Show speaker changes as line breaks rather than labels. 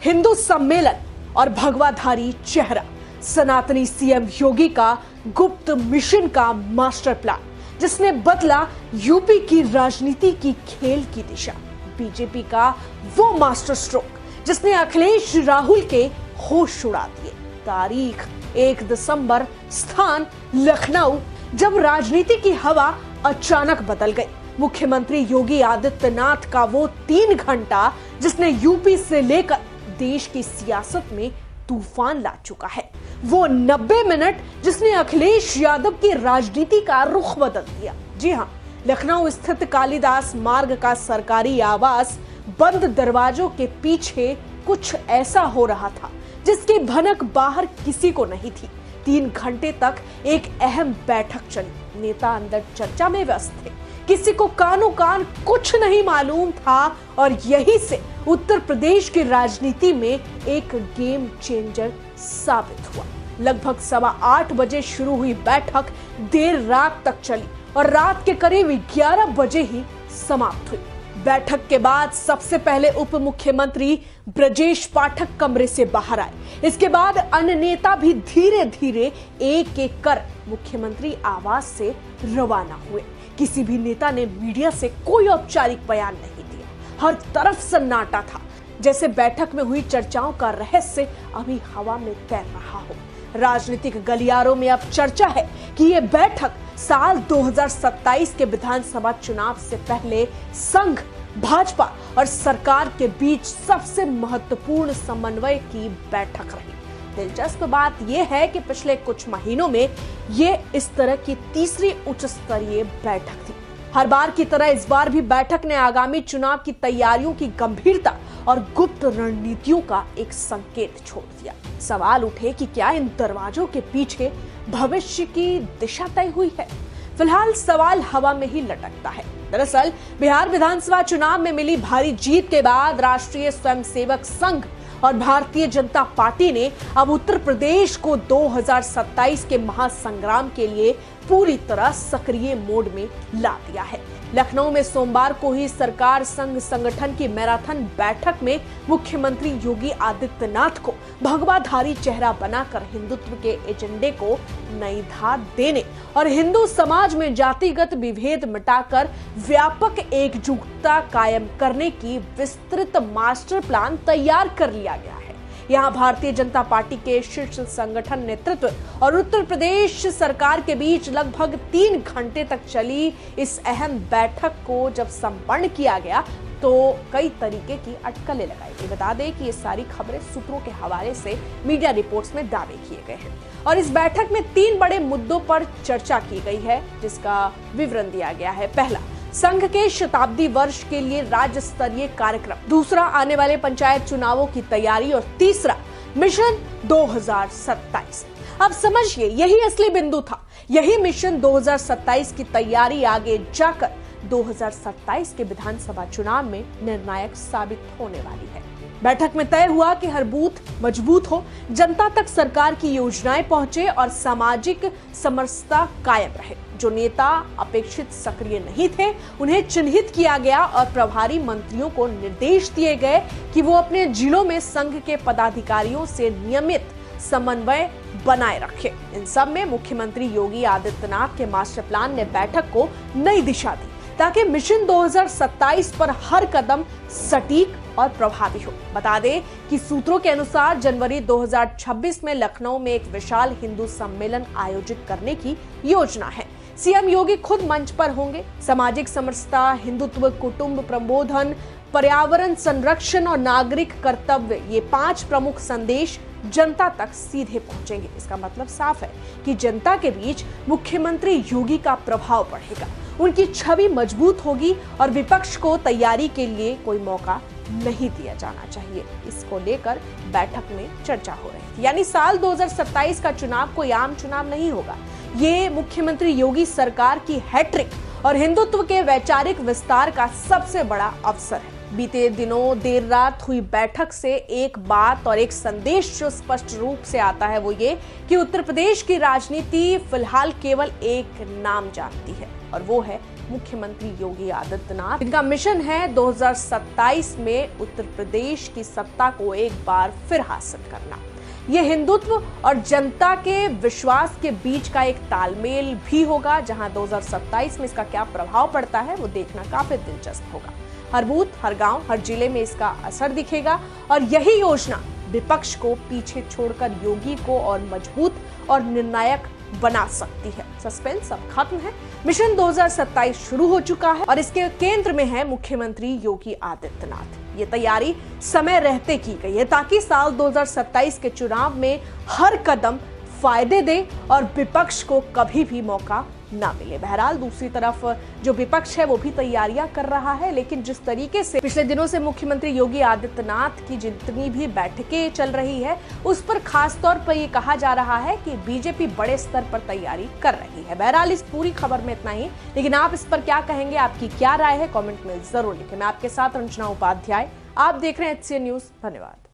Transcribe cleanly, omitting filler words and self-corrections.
हिंदू सम्मेलन और भगवाधारी चेहरा, सनातनी सीएम योगी का गुप्त मिशन का मास्टर प्लान, जिसने बदला यूपी की राजनीति की खेल की दिशा। बीजेपी का वो मास्टर स्ट्रोक जिसने अखिलेश राहुल के होश उड़ा दिए। तारीख 1 दिसंबर, स्थान लखनऊ, जब राजनीति की हवा अचानक बदल गई। मुख्यमंत्री योगी आदित्यनाथ का वो 3 घंटा जिसने यूपी से लेकर देश की सियासत में तूफान ला चुका है। वो 90 मिनट जिसने अखिलेश यादव की राजनीति का रुख बदल दिया। जी हां, लखनऊ स्थित कालिदास मार्ग का सरकारी आवास बंद दरवाजों के पीछे कुछ ऐसा हो रहा था जिसकी भनक बाहर किसी को नहीं थी। 3 घंटे तक एक अहम बैठक चली। नेता अंदर चर्चा में व्यस्त थे, किसी को कानों कान कुछ नहीं मालूम था, और यही से उत्तर प्रदेश की राजनीति में एक गेम चेंजर साबित हुआ। लगभग 8:15 बजे शुरू हुई बैठक देर रात तक चली और रात के करीब 11 बजे ही समाप्त हुई। बैठक के बाद सबसे पहले उप मुख्यमंत्री ब्रजेश पाठक कमरे से बाहर आए। इसके बाद अन्य नेता भी धीरे धीरे एक एक कर मुख्यमंत्री आवास से रवाना हुए। किसी भी नेता ने मीडिया से कोई औपचारिक बयान नहीं दिया। हर तरफ सन्नाटा था, जैसे बैठक में हुई चर्चाओं का रहस्य अभी हवा में तैर रहा हो। राजनीतिक गलियारों में अब चर्चा है कि यह बैठक साल 2027 के विधानसभा चुनाव से पहले संघ, भाजपा और सरकार के बीच सबसे महत्वपूर्ण समन्वय की बैठक रही। दिलचस्प बात यह है कि पिछले कुछ महीनों में ये इस तरह की तीसरी उच्च स्तरीय बैठक थी। हर बार की तरह इस बार भी बैठक ने आगामी चुनाव की तैयारियों की गंभीरता और गुप्त रणनीतियों का एक संकेत छोड़ दिया। सवाल उठे कि क्या इन दरवाजों के पीछे भविष्य की दिशा तय हुई है? फिलहाल सवाल हवा में ही लटकता है। दरअसल बिहार विधानसभा चुनाव में मिली भारी जीत के बाद राष्ट्रीय स्वयंसेवक संघ और भारतीय जनता पार्टी ने अब उत्तर प्रदेश को 2027 के महासंग्राम के लिए पूरी तरह सक्रिय मोड में ला दिया है। लखनऊ में सोमवार को ही सरकार संघ संगठन की मैराथन बैठक में मुख्यमंत्री योगी आदित्यनाथ को भगवाधारी चेहरा बनाकर हिंदुत्व के एजेंडे को नई धार देने और हिंदू समाज में जातिगत विभेद मिटाकर व्यापक एकजुटता कायम करने की विस्तृत मास्टर प्लान तैयार कर लिया गया है। यहाँ भारतीय जनता पार्टी के शीर्ष संगठन नेतृत्व और उत्तर प्रदेश सरकार के बीच लगभग 3 घंटे तक चली इस अहम बैठक को जब संपन्न किया गया तो कई तरीके की अटकलें लगाई गई। बता दें कि ये सारी खबरें सूत्रों के हवाले से मीडिया रिपोर्ट्स में दावे किए गए हैं और इस बैठक में 3 बड़े मुद्दों पर चर्चा की गई है, जिसका विवरण दिया गया है। पहला, संघ के शताब्दी वर्ष के लिए राज्य स्तरीय कार्यक्रम। दूसरा, आने वाले पंचायत चुनावों की तैयारी। और तीसरा, मिशन 2027। अब समझिए, यही असली बिंदु था। यही मिशन 2027 की तैयारी आगे जाकर 2027 के विधानसभा चुनाव में निर्णायक साबित होने वाली है। बैठक में तय हुआ कि हर बूथ मजबूत हो, जनता तक सरकार की योजनाएं पहुंचे और सामाजिक समरसता कायम रहे। जो नेता अपेक्षित सक्रिय नहीं थे उन्हें चिन्हित किया गया और प्रभारी मंत्रियों को निर्देश दिए गए कि वो अपने जिलों में संघ के पदाधिकारियों से नियमित समन्वय बनाए रखें। इन सब में मुख्यमंत्री योगी आदित्यनाथ के मास्टर प्लान ने बैठक को नई दिशा दी ताकि मिशन 2027 पर हर कदम सटीक और प्रभावी हो। बता दें कि सूत्रों के अनुसार जनवरी 2026 में लखनऊ में एक विशाल हिंदू सम्मेलन आयोजित करने की योजना है। सीएम योगी खुद मंच पर होंगे। सामाजिक समरसता, हिंदुत्व, कुटुंब प्रबोधन, पर्यावरण संरक्षण और नागरिक कर्तव्य, ये 5 प्रमुख संदेश जनता तक सीधे पहुंचेंगे। इसका मतलब साफ है कि जनता के बीच मुख्यमंत्री योगी का प्रभाव बढ़ेगा, उनकी छवि मजबूत होगी और विपक्ष को तैयारी के लिए कोई मौका नहीं दिया जाना चाहिए। इसको लेकर बैठक में चर्चा हो रही थी। यानी साल 2027 का चुनाव कोई आम चुनाव नहीं होगा। ये मुख्यमंत्री योगी सरकार की हैट्रिक और हिंदुत्व के वैचारिक विस्तार का सबसे बड़ा अवसर है। बीते दिनों देर रात हुई बैठक से एक बात और एक संदेश जो स्पष्ट रूप से आता है वो ये कि उत्तर प्रदेश की राजनीति फिलहाल केवल एक नाम जानती है और वो है मुख्यमंत्री योगी आदित्यनाथ। इनका मिशन है 2027 में उत्तर प्रदेश की सत्ता को एक बार फिर हासिल करना। ये हिंदुत्व और जनता के विश्वास के बीच का एक तालमेल भी होगा, जहां 2027 में इसका क्या प्रभाव पड़ता है वो देखना काफी दिलचस्प होगा। हर बूथ, हर गांव, हर जिले में इसका असर दिखेगा और यही योजना विपक्ष को पीछे छोड़कर योगी को और मजबूत और निर्णायक बना सकती है। सस्पेंस अब खत्म है। मिशन 2027 शुरू हो चुका है और इसके केंद्र में है मुख्यमंत्री योगी आदित्यनाथ। ये तैयारी समय रहते की गई है ताकि साल 2027 के चुनाव में हर कदम फायदे दे और विपक्ष को कभी भी मौका ना मिले। बहरहाल दूसरी तरफ जो विपक्ष है वो भी तैयारियां कर रहा है, लेकिन जिस तरीके से पिछले दिनों से मुख्यमंत्री योगी आदित्यनाथ की जितनी भी बैठकें चल रही है उस पर खास तौर पर ये कहा जा रहा है कि बीजेपी बड़े स्तर पर तैयारी कर रही है। बहरहाल इस पूरी खबर में इतना ही, लेकिन आप इस पर क्या कहेंगे, आपकी क्या राय है, कमेंट में जरूर लिखें। मैं आपके साथ रंजना उपाध्याय, आप देख रहे हैं HCN न्यूज। धन्यवाद।